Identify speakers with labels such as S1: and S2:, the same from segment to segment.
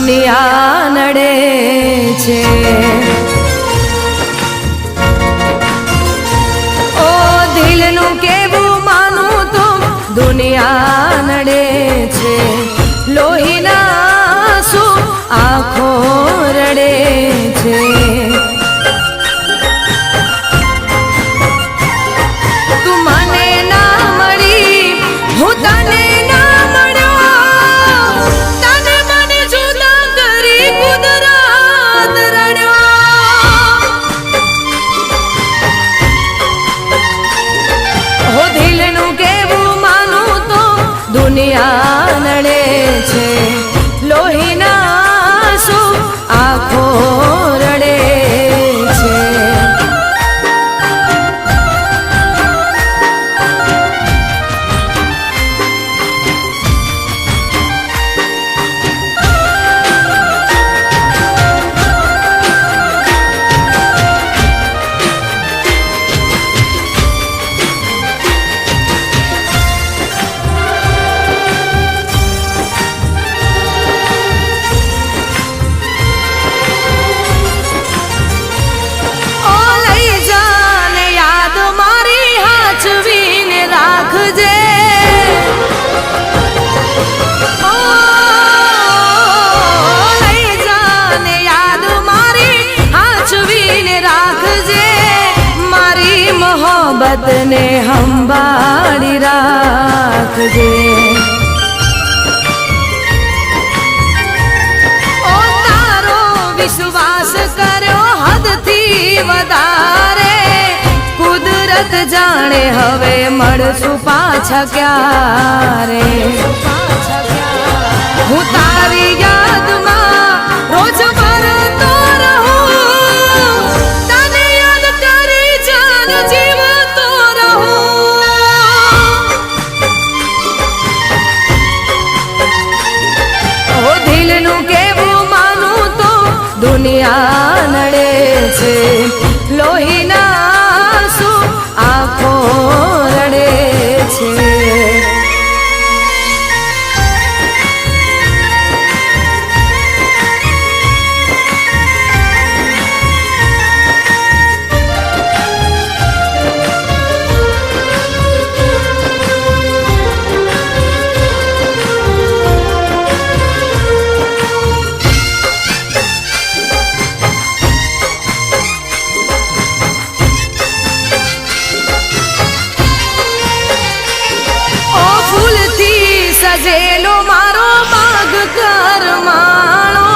S1: દુનિયા નડે છે। ઓ દિલનું કેવું માનું તો દુનિયા નડે છે। લોહીના શું આંખો રડે છે। તું મને ના મળી હું તને ના મળ્યો, તને મને જુદા કરી કુદરત રડ્યો। હો દિલનું કેવું માનું તો દુનિયા નડે છે। લોહીના શું આંખો રડે છે। મોહબ્બતને સંભાળી રાખજે। ઓ તારો વિશ્વાસ કર્યો હદથી વધારે, કુદરત જાણે હવે મળશું પાછા ક્યારે। હું તારી યાદમાં રોજ મરતો રહું, તને યાદ કરી જાન જીવતો રહું। ઓ દિલનું કેવું માનું તો દુનિયા નડે છે। લોહીના શું આંખો રડે છે। સજેલો મારો માગ કરમાણો,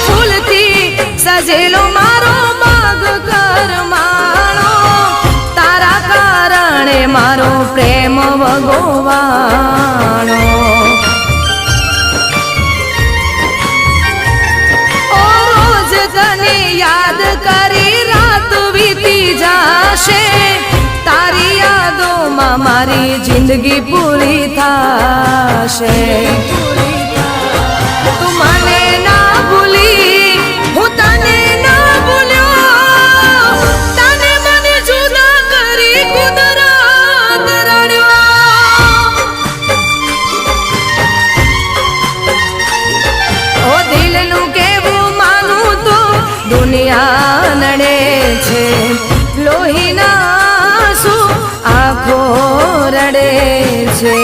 S1: ફૂલથી સજેલો મારો માગ કરમાણો, તારા કારણે મારો પ્રેમ વગોવાણો। ઓ રોજ તને યાદ કરી રાત વીતી જાશે, તારી યાદોમાં મારી જિંદગી પૂરી થાશે। તું મને ના ભૂલી હું તને ના ભૂલ્યો, તને મને જુદા કરી કુદરત રડ્યો। ઓ દિલનું કેવું માનું તો દુનિયા નડે છે। લોહીના આંખો રડે છે।